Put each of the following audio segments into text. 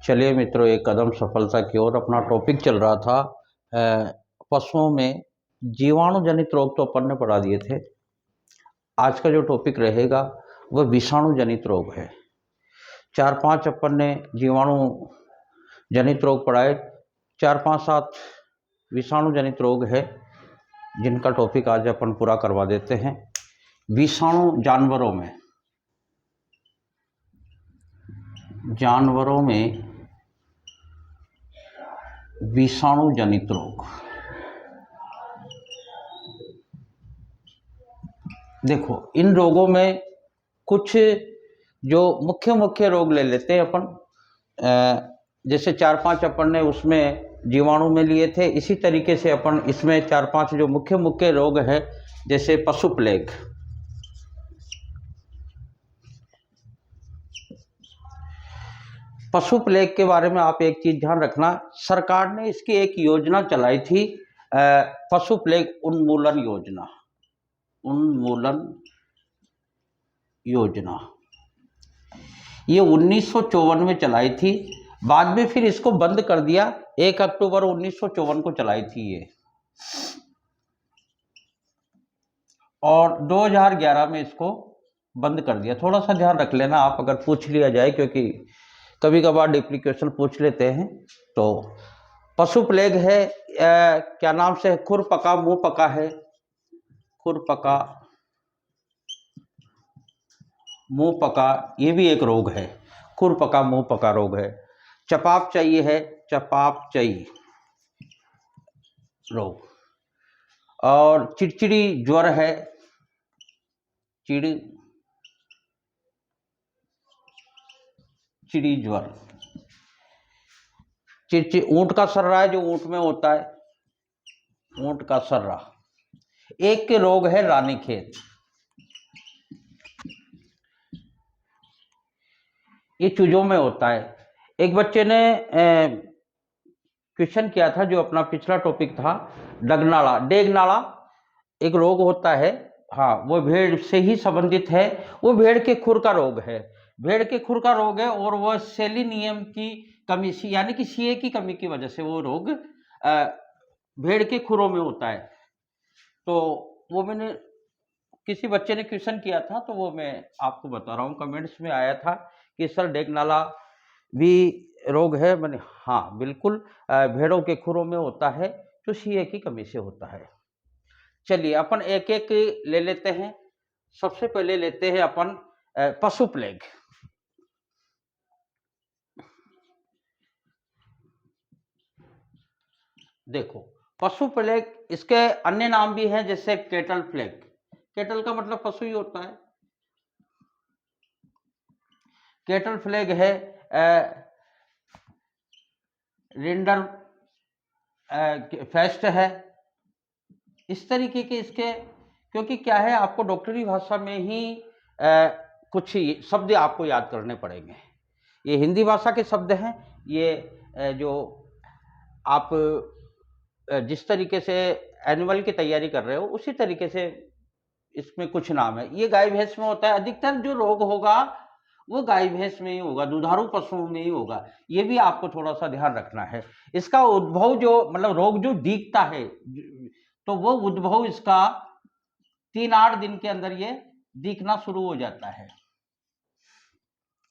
चलिए मित्रों, एक कदम सफलता की ओर। अपना टॉपिक चल रहा था पशुओं में जीवाणु जनित रोग, तो अपन ने पढ़ा दिए थे। आज का जो टॉपिक रहेगा वह विषाणु जनित रोग है। 4-5 अपन ने जीवाणु जनित रोग पढ़ाए, 4-5-7 विषाणु जनित रोग है जिनका टॉपिक आज अपन पूरा करवा देते हैं। विषाणु जानवरों में विषाणु जनित रोग। देखो, इन रोगों में कुछ जो मुख्य रोग ले लेते हैं अपन। जैसे 4-5 अपन ने उसमें जीवाणु में लिए थे, इसी तरीके से अपन इसमें 4-5 जो मुख्य रोग है, जैसे पशु प्लेग। पशु प्लेग के बारे में आप एक चीज ध्यान रखना, सरकार ने इसकी एक योजना चलाई थी, पशु प्लेग उन्मूलन योजना। ये 1954 में चलाई थी। बाद में फिर इसको बंद कर दिया। 1 अक्टूबर 1954 को चलाई थी ये, और 2011 में इसको बंद कर दिया। थोड़ा सा ध्यान रख लेना आप, अगर पूछ लिया जाए, क्योंकि कभी कभार डुप्लीकेशन पूछ लेते हैं। तो पशु प्लेग है, क्या नाम से, खुरपका मुंह पका है। खुरपका मुंह पका, ये भी एक रोग है। खुरपका मुंह पका रोग है। चपापचई है, चपापचई रोग। और चिड़चिड़ी ज्वर है, चिड़ी ज्वर। ऊंट का सर्रा है, जो ऊंट में होता है, ऊंट का सर्रा। एक के रोग है रानीखेत। ये चूजों में होता है। एक बच्चे ने क्वेश्चन किया था, जो अपना पिछला टॉपिक था, डेगनाड़ा एक रोग होता है। हाँ, वो भेड़ से ही संबंधित है। वो भेड़ के खुर का रोग है। और वह सेलिनियम की कमी, यानी कि सीए की कमी की वजह से वो रोग भेड़ के खुरों में होता है। तो वो मैंने, किसी बच्चे ने क्वेश्चन किया था, तो वो मैं आपको बता रहा हूँ। कमेंट्स में आया था कि सर डेगनाला भी रोग है। मैंने हाँ बिल्कुल, भेड़ों के खुरों में होता है, जो सीए की कमी से होता है। चलिए अपन एक एक ले लेते हैं। सबसे पहले लेते हैं अपन पशु प्लेग। देखो, पशु प्लेग, इसके अन्य नाम भी हैं, जैसे केटल प्लेग। केटल का मतलब पशु ही होता है। केटल प्लेग है, रिंडर फेस्ट है। इस तरीके के इसके, क्योंकि क्या है, आपको डॉक्टरी भाषा में ही कुछ शब्द आपको याद करने पड़ेंगे। ये हिंदी भाषा के शब्द हैं। ये जो आप जिस तरीके से एनिमल की तैयारी कर रहे हो, उसी तरीके से इसमें कुछ नाम है। ये गाय भैंस में होता है। अधिकतर जो रोग होगा वो गाय भैंस में ही होगा, दुधारू पशुओं में ही होगा। ये भी आपको थोड़ा सा ध्यान रखना है। इसका उद्भव, जो मतलब रोग जो दिखता है, तो वो उद्भव इसका 3-8 दिन के अंदर ये दिखना शुरू हो जाता है।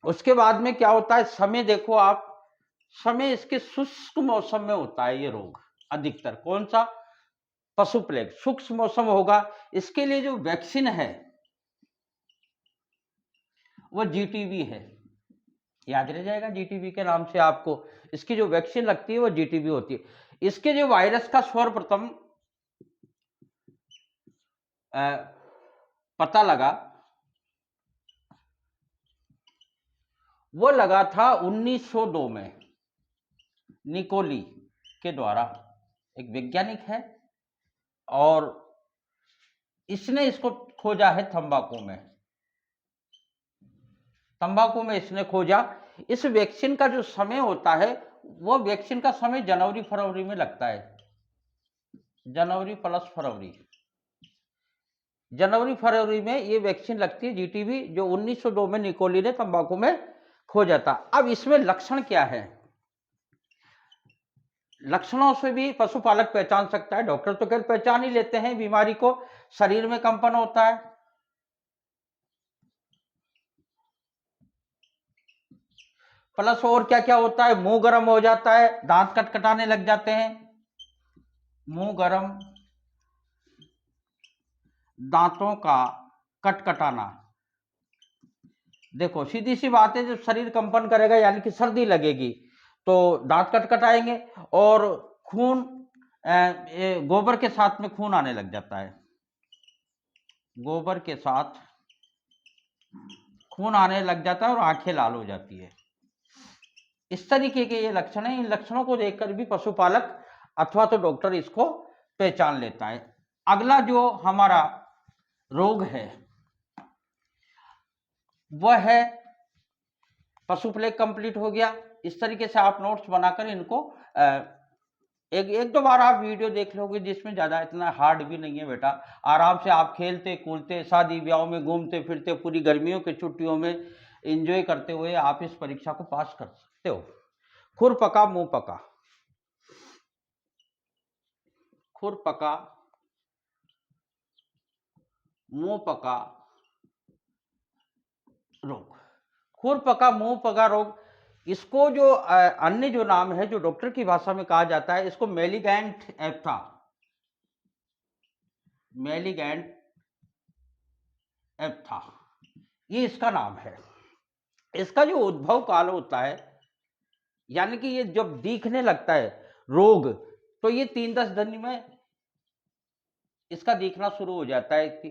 उसके बाद में क्या होता है, समय देखो आप, समय इसके शुष्क मौसम में होता है ये रोग अधिकतर। कौन सा? पशु प्लेग। शुष्क मौसम होगा। इसके लिए जो वैक्सीन है वो जीटीबी है। याद रह जाएगा, जीटीबी के नाम से आपको इसकी जो वैक्सीन लगती है वो जीटीबी होती है। इसके जो वायरस का सर्वप्रथम पता लगा, वो लगा था 1902 में, निकोली के द्वारा। एक वैज्ञानिक है, और इसने इसको खोजा है तंबाकू में इसने खोजा। इस वैक्सीन का जो समय होता है, वो वैक्सीन का समय जनवरी फरवरी में लगता है। जनवरी प्लस फरवरी में ये वैक्सीन लगती है, जीटीबी, जो 1902 में निकोली ने तंबाकू में खोजा था। अब इसमें लक्षण क्या है? लक्षणों से भी पशुपालक पहचान सकता है। डॉक्टर तो खैर पहचान ही लेते हैं बीमारी को, शरीर में कंपन होता है, प्लस और क्या क्या होता है, मुंह गर्म हो जाता है, दांत कटकटाने लग जाते हैं, मुंह गर्म, दांतों का कटकटाना। देखो सीधी सी बात है, जब शरीर कंपन करेगा यानी कि सर्दी लगेगी तो दांत कटकटाएंगे, और खून गोबर के साथ में खून आने लग जाता है, गोबर के साथ खून आने लग जाता है और आंखें लाल हो जाती है। इस तरीके के ये लक्षण हैं। इन लक्षणों को देखकर भी पशुपालक अथवा तो डॉक्टर इसको पहचान लेता है। अगला जो हमारा रोग है वह है पशु प्लेग। कंप्लीट हो गया। इस तरीके से आप नोट्स बनाकर इनको एक दो बार आप वीडियो देख लोगे, जिसमें ज़्यादा इतना हार्ड भी नहीं है बेटा। आराम से आप खेलते कूदते, शादी ब्याह में घूमते फिरते, पूरी गर्मियों की छुट्टियों में एंजॉय करते हुए आप इस परीक्षा को पास कर सकते हो। खुर पका मुंह पका, खुर पका मुंह पका रोग। खुर पका मुंह पका रोग, इसको जो अन्य जो नाम है, जो डॉक्टर की भाषा में कहा जाता है, इसको मेलिगेंट एप्था, मेलिगेंट एप्था, ये इसका नाम है। इसका जो उद्भव काल होता है, यानी कि ये जब दिखने लगता है रोग, तो ये 3-10 दिन में इसका दिखना शुरू हो जाता है कि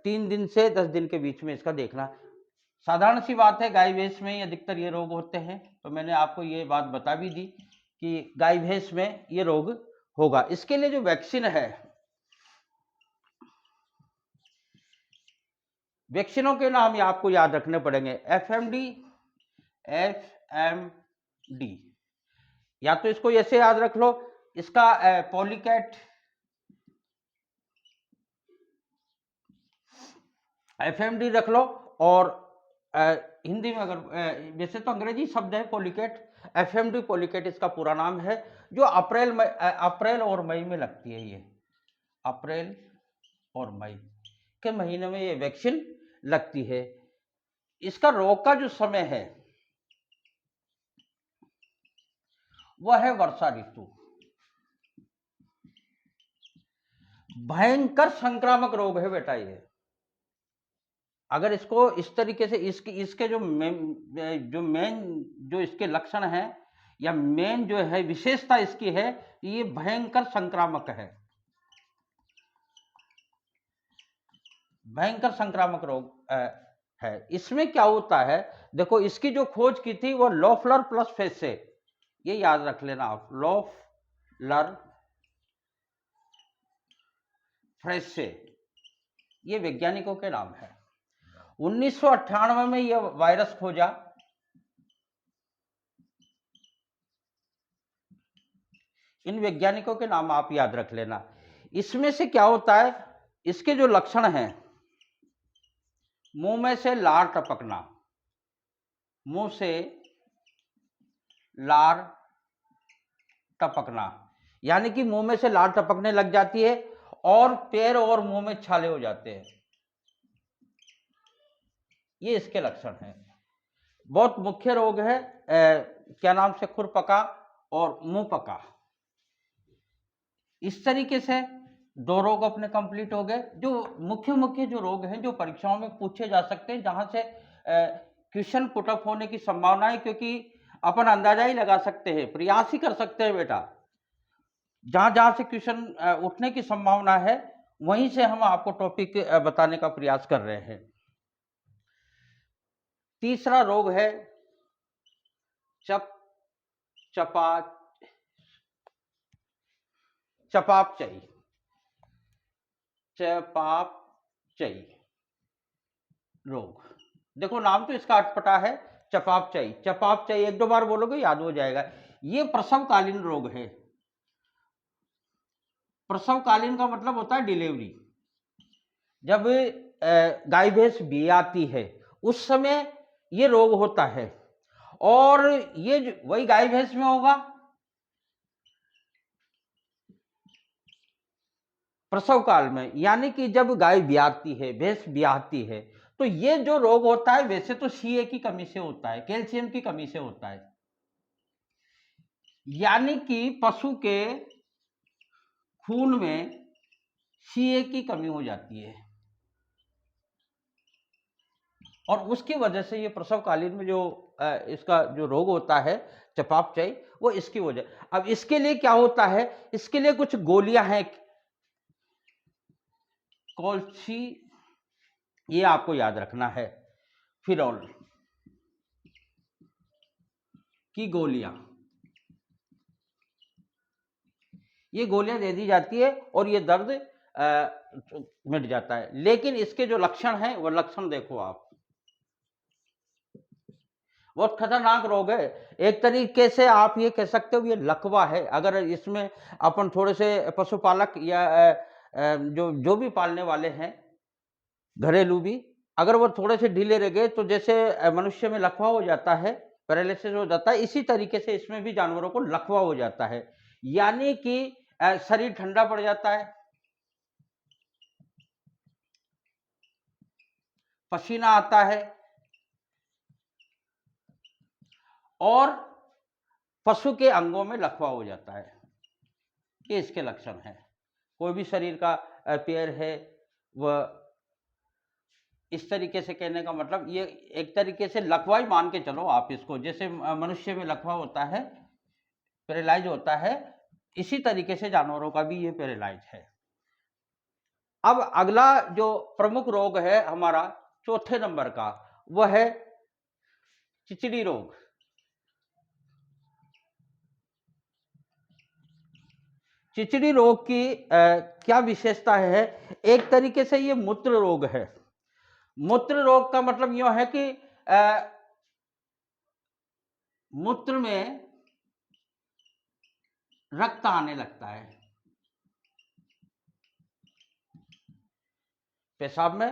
3 दिन से 10 दिन के बीच में इसका देखना। साधारण सी बात है, गाय भैंस में ही अधिकतर ये रोग होते हैं। तो मैंने आपको ये बात बता भी दी कि गाय भैंस में ये रोग होगा। इसके लिए जो वैक्सीन है, वैक्सीनों के नाम ये आपको याद रखने पड़ेंगे। एफएमडी, एफएमडी, या तो इसको ऐसे याद रख लो, इसका पॉलीकैट, एफएमडी रख लो, और हिंदी में अगर वैसे तो अंग्रेजी शब्द है पॉलीकैट, एफएमडी पॉलीकैट इसका पूरा नाम है, जो अप्रैल और मई में लगती है। ये अप्रैल और मई के महीने में ये वैक्सीन लगती है। इसका रोग का जो समय है वह है वर्षा ऋतु। भयंकर संक्रामक रोग है बेटा ये। अगर इसको इस तरीके से इसके जो मेन जो इसके लक्षण हैं, या मेन जो है विशेषता इसकी है, ये भयंकर संक्रामक है, भयंकर संक्रामक रोग है। इसमें क्या होता है, देखो इसकी जो खोज की थी वो लॉफलर प्लस फेसे, ये याद रख लेना आप, लॉफलर फ्रेसे, ये वैज्ञानिकों के नाम है। 1998 में यह वायरस खोजा। इन वैज्ञानिकों के नाम आप याद रख लेना। इसमें से क्या होता है, इसके जो लक्षण हैं, मुंह में से लार टपकना, मुंह से लार टपकना, यानी कि मुंह में से लार टपकने लग जाती है, और पैर और मुंह में छाले हो जाते हैं, ये इसके लक्षण हैं। बहुत मुख्य रोग है, क्या नाम से, खुरपका और मुंह पका। इस तरीके से 2 रोग अपने कंप्लीट हो गए। जो मुख्य जो रोग हैं, जो परीक्षाओं में पूछे जा सकते हैं, जहां से क्वेश्चन पुटअप होने की संभावना है, क्योंकि अपन अंदाजा ही लगा सकते हैं, प्रयास ही कर सकते हैं बेटा। जहां जहां से क्वेश्चन उठने की संभावना है, वहीं से हम आपको टॉपिक बताने का प्रयास कर रहे हैं। तीसरा रोग है चपापचई, चपापचई रोग। देखो नाम तो इसका अटपटा है, चपापचई। चपापचई 1-2 बार बोलोगे याद हो जाएगा। ये प्रसवकालीन रोग है। प्रसवकालीन का मतलब होता है डिलीवरी। जब गाय भैंस भी आती है उस समय ये रोग होता है, और ये वही गाय भैंस में होगा प्रसव काल में, यानी कि जब गाय ब्याहती है, भैंस ब्याहती है, तो ये जो रोग होता है वैसे तो सीए की कमी से होता है, कैल्शियम की कमी से होता है। यानी कि पशु के खून में सीए की कमी हो जाती है और उसकी वजह से ये प्रसवकालीन में जो इसका जो रोग होता है चयापचय, वो इसकी वजह। अब इसके लिए क्या होता है, इसके लिए कुछ गोलियां हैं, कौन सी, ये आपको याद रखना है, फिरौल की गोलियां, ये गोलियां दे दी जाती है और ये दर्द मिट जाता है। लेकिन इसके जो लक्षण हैं वो लक्षण देखो आप, बहुत खतरनाक रोग है। एक तरीके से आप ये कह सकते हो ये लकवा है। अगर इसमें अपन थोड़े से पशुपालक या जो भी पालने वाले हैं घरेलू भी, अगर वो थोड़े से ढीले रह गए तो जैसे मनुष्य में लकवा हो जाता है, पैरालिसिस हो जाता है, इसी तरीके से इसमें भी जानवरों को लकवा हो जाता है। यानी कि शरीर ठंडा पड़ जाता है, पसीना आता है और पशु के अंगों में लकवा हो जाता है। ये इसके लक्षण हैं। कोई भी शरीर का पैर है वह, इस तरीके से कहने का मतलब ये एक तरीके से लकवा ही मान के चलो आप इसको, जैसे मनुष्य में लकवा होता है, पैरालाइज होता है, इसी तरीके से जानवरों का भी ये पैरालाइज है। अब अगला जो प्रमुख रोग है हमारा चौथे नंबर का, वह है चिचड़ी रोग। चिचड़ी रोग की क्या विशेषता है, एक तरीके से ये मूत्र रोग है। मूत्र रोग का मतलब यह है कि मूत्र में रक्त आने लगता है, पेशाब में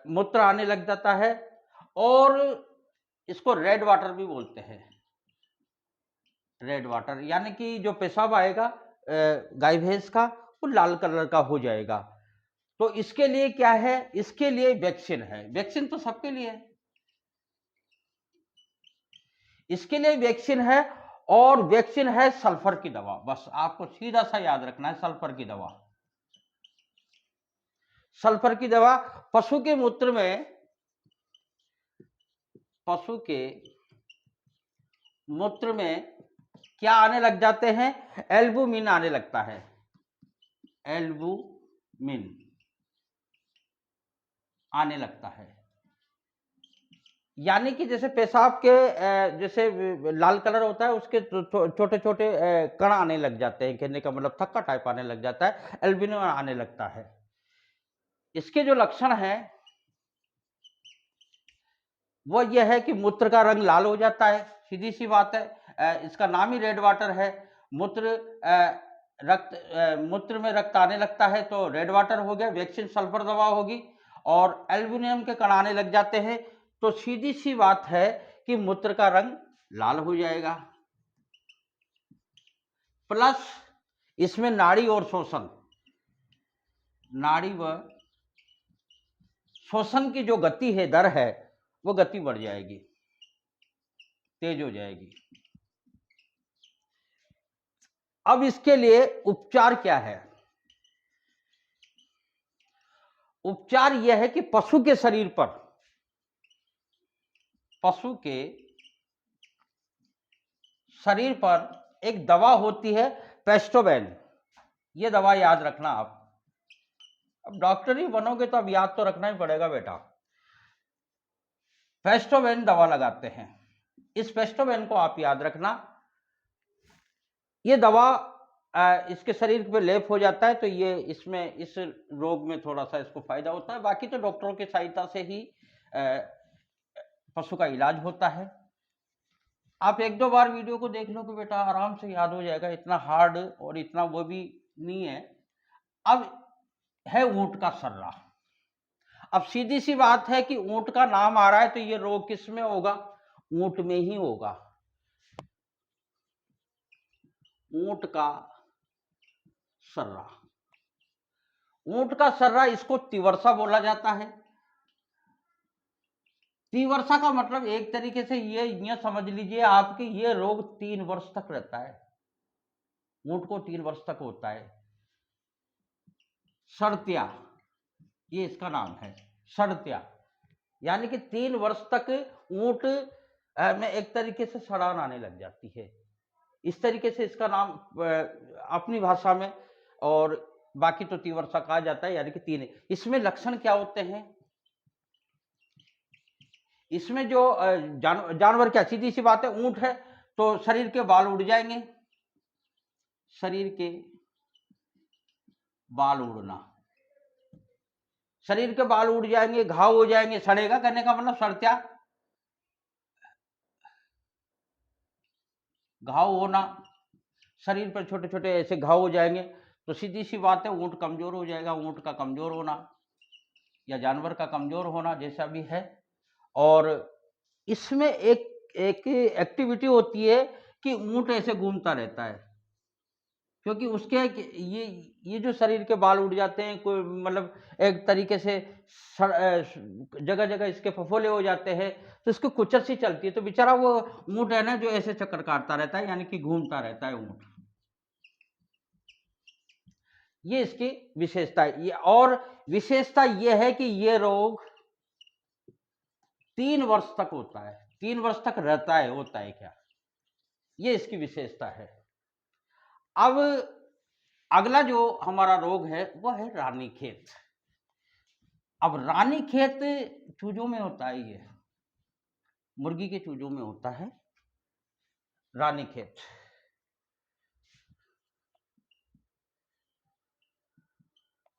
मूत्र आने लग जाता है और इसको रेड वाटर भी बोलते हैं। रेड वाटर यानी कि जो पेशाब आएगा गाय भैंस का वो लाल कलर का हो जाएगा। तो इसके लिए क्या है, इसके लिए वैक्सीन है। वैक्सीन तो सबके लिए है, इसके लिए वैक्सीन है और वैक्सीन है सल्फर की दवा। बस आपको सीधा सा याद रखना है, सल्फर की दवा। सल्फर की दवा पशु के मूत्र में, पशु के मूत्र में क्या आने लग जाते हैं, एल्बुमिन आने लगता है, एल्बुमिन आने लगता है। यानी कि जैसे पेशाब के जैसे लाल कलर होता है उसके छोटे छोटे कण आने लग जाते हैं, कहने का मतलब थक्का टाइप आने लग जाता है, एल्बिनो आने लगता है। इसके जो लक्षण हैं वो ये है कि मूत्र का रंग लाल हो जाता है, सीधी सी बात है। इसका नाम ही रेड वाटर है। मूत्र मूत्र में रक्त आने लगता है तो रेड वाटर हो गया, वैक्सीन सल्फर दवा होगी और एल्बुमिन के कण आने लग जाते हैं तो सीधी सी बात है कि मूत्र का रंग लाल हो जाएगा। प्लस इसमें नाड़ी और शोषण, नाड़ी व शोषण की जो गति है, दर है, वो गति बढ़ जाएगी, तेज हो जाएगी। अब इसके लिए उपचार क्या है, उपचार यह है कि पशु के शरीर पर, पशु के शरीर पर एक दवा होती है पेस्टोबेन। ये दवा याद रखना आप। अब डॉक्टर ही बनोगे तो अब याद तो रखना ही पड़ेगा बेटा। पेस्टोबेन दवा लगाते हैं, इस पेस्टोबेन को आप याद रखना। ये दवा इसके शरीर पे लेप हो जाता है तो ये इसमें इस रोग में थोड़ा सा इसको फायदा होता है। बाकी तो डॉक्टरों की सहायता से ही पशु का इलाज होता है। आप एक दो बार वीडियो को देख लो कि बेटा आराम से याद हो जाएगा, इतना हार्ड और इतना वो भी नहीं है। अब है ऊंट का सर्रा। अब सीधी सी बात है कि ऊंट का नाम आ रहा है तो ये रोग किस में होगा, ऊंट में ही होगा। ऊंट का सर्रा, ऊंट का सर्रा, इसको तिवर्सा बोला जाता है। तिवर्सा का मतलब एक तरीके से ये समझ लीजिए आप कि ये रोग 3 वर्ष तक रहता है, ऊंट को 3 वर्ष तक होता है। सड़त्या, ये इसका नाम है, सड़त्या, यानी कि 3 वर्ष तक ऊंट में एक तरीके से सड़ान आने लग जाती है। इस तरीके से इसका नाम अपनी भाषा में, और बाकी तो तिवर्सा कहा जाता है, यानी कि 3। इसमें लक्षण क्या होते हैं? इसमें जो जानवर क्या, सीधी सी बात है, ऊंट है तो शरीर के बाल उड़ जाएंगे, शरीर के बाल उड़ना, शरीर के बाल उड़ जाएंगे, घाव हो जाएंगे, सड़ेगा, कहने का मतलब सड़त्या, घाव होना, शरीर पर छोटे छोटे ऐसे घाव हो जाएंगे। तो सीधी सी बात है, ऊंट कमजोर हो जाएगा, ऊंट का कमजोर होना या जानवर का कमजोर होना जैसा भी है। और इसमें एक एक्टिविटी होती है कि ऊंट ऐसे घूमता रहता है, क्योंकि उसके ये जो शरीर के बाल उड़ जाते हैं, कोई मतलब एक तरीके से जगह जगह इसके फफोले हो जाते हैं, तो इसको कुचर सी चलती है, तो बेचारा वो ऊंट है ना जो ऐसे चक्कर काटता रहता है, यानी कि घूमता रहता है ऊंट। ये इसकी विशेषता है। ये और विशेषता ये है कि ये रोग 3 वर्ष तक होता है, 3 वर्ष तक रहता है, होता है क्या, ये इसकी विशेषता है। अब अगला जो हमारा रोग है वह है रानीखेत। अब रानीखेत चूजों में होता है, ये मुर्गी के चूजों में होता है रानीखेत।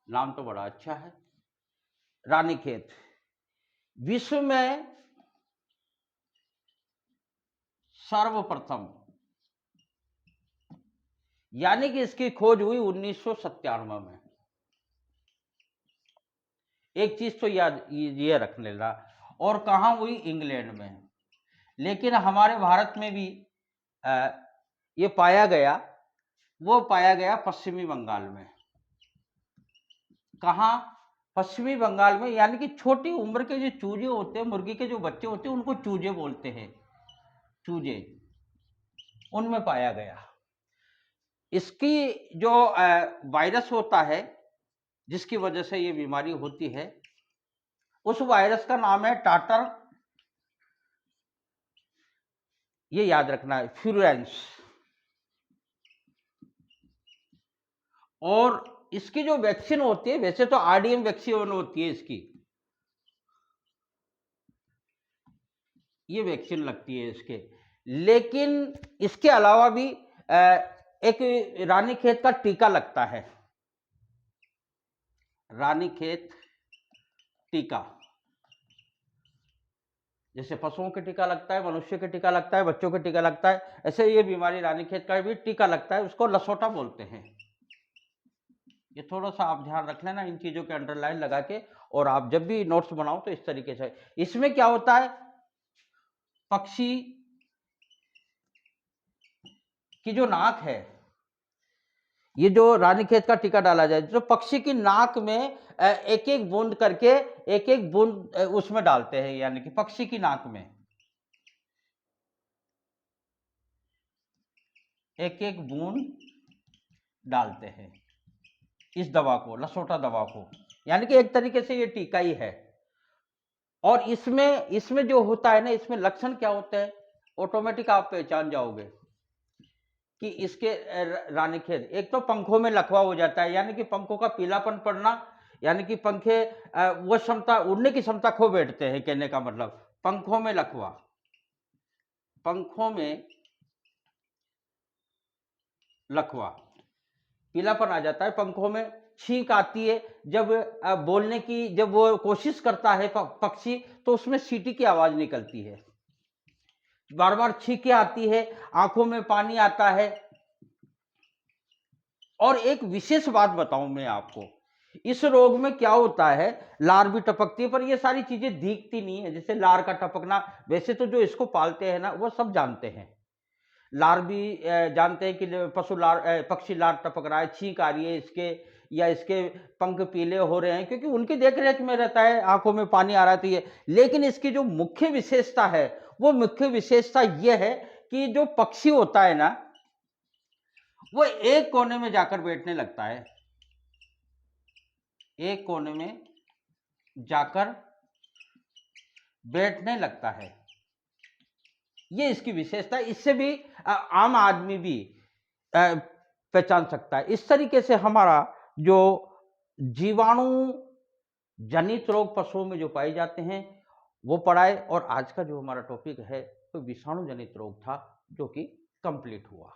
नाम तो बड़ा अच्छा है, रानीखेत। विश्व में सर्वप्रथम, यानी कि इसकी खोज हुई 1997 में। एक चीज तो याद ये रख लेना, और कहाँ हुई? इंग्लैंड में। लेकिन हमारे भारत में भी ये पाया गया, वो पाया गया पश्चिमी बंगाल में। कहाँ? पश्चिमी बंगाल में, यानी कि छोटी उम्र के जो चूजे होते हैं, मुर्गी के जो बच्चे होते हैं, उनको चूजे बोलते हैं, चूजे, उनमें पाया गया। इसकी जो वायरस होता है जिसकी वजह से ये बीमारी होती है, उस वायरस का नाम है टाटर, ये याद रखना है, फ्यूरेंस। और इसकी जो वैक्सीन होती है, वैसे तो आरडीएम वैक्सीन होती है इसकी, ये वैक्सीन लगती है इसके। लेकिन इसके अलावा भी एक रानीखेत का टीका लगता है, रानीखेत टीका। जैसे पशुओं के टीका लगता है, मनुष्य के टीका लगता है, बच्चों के टीका लगता है, ऐसे ये बीमारी रानीखेत का भी टीका लगता है, उसको लसोटा बोलते हैं। ये थोड़ा सा आप ध्यान रख लेना इन चीजों के अंडरलाइन लगा के, और आप जब भी नोट्स बनाओ तो इस तरीके से। इसमें क्या होता है, पक्षी की जो नाक है, ये जो रानीखेत का टीका डाला जाए, तो पक्षी की नाक में एक एक बूंद करके, एक एक बूंद उसमें डालते हैं, यानी कि पक्षी की नाक में एक एक बूंद डालते हैं इस दवा को, लसोटा दवा को, यानी कि एक तरीके से ये टीका ही है। और इसमें जो होता है ना, इसमें लक्षण क्या होते हैं, ऑटोमेटिक आप पहचान जाओगे कि इसके रानीखेत। एक तो पंखों में लकवा हो जाता है, यानी कि पंखों का पीलापन पड़ना, यानी कि पंखे वो क्षमता, उड़ने की क्षमता खो बैठते हैं, कहने का मतलब पंखों में लकवा, पंखों में लकवा, पीलापन आ जाता है पंखों में। छींक आती है जब बोलने की, जब वो कोशिश करता है पक्षी, तो उसमें सीटी की आवाज निकलती है, बार बार छींकें आती है, आंखों में पानी आता है। और एक विशेष बात बताऊं मैं आपको, इस रोग में क्या होता है, लार भी टपकती है, पर ये सारी चीजें दिखती नहीं है। जैसे लार का टपकना, वैसे तो जो इसको पालते हैं ना वो सब जानते हैं, लार भी जानते हैं कि पशु लार, पक्षी लार टपक रहा है, छींक आ रही है इसके, या इसके पंख पीले हो रहे हैं, क्योंकि उनकी देखरेख में रहता है, आंखों में पानी आ रही है। लेकिन इसकी जो मुख्य विशेषता है, वो मुख्य विशेषता ये है कि जो पक्षी होता है ना, वो एक कोने में जाकर बैठने लगता है, एक कोने में जाकर बैठने लगता है। ये इसकी विशेषता है। इससे भी आम आदमी भी पहचान सकता है। इस तरीके से हमारा जो जीवाणु जनित रोग पशुओं में जो पाए जाते हैं वो पढ़ाए, और आज का जो हमारा टॉपिक है तो विषाणु जनित रोग था, जो कि कंप्लीट हुआ।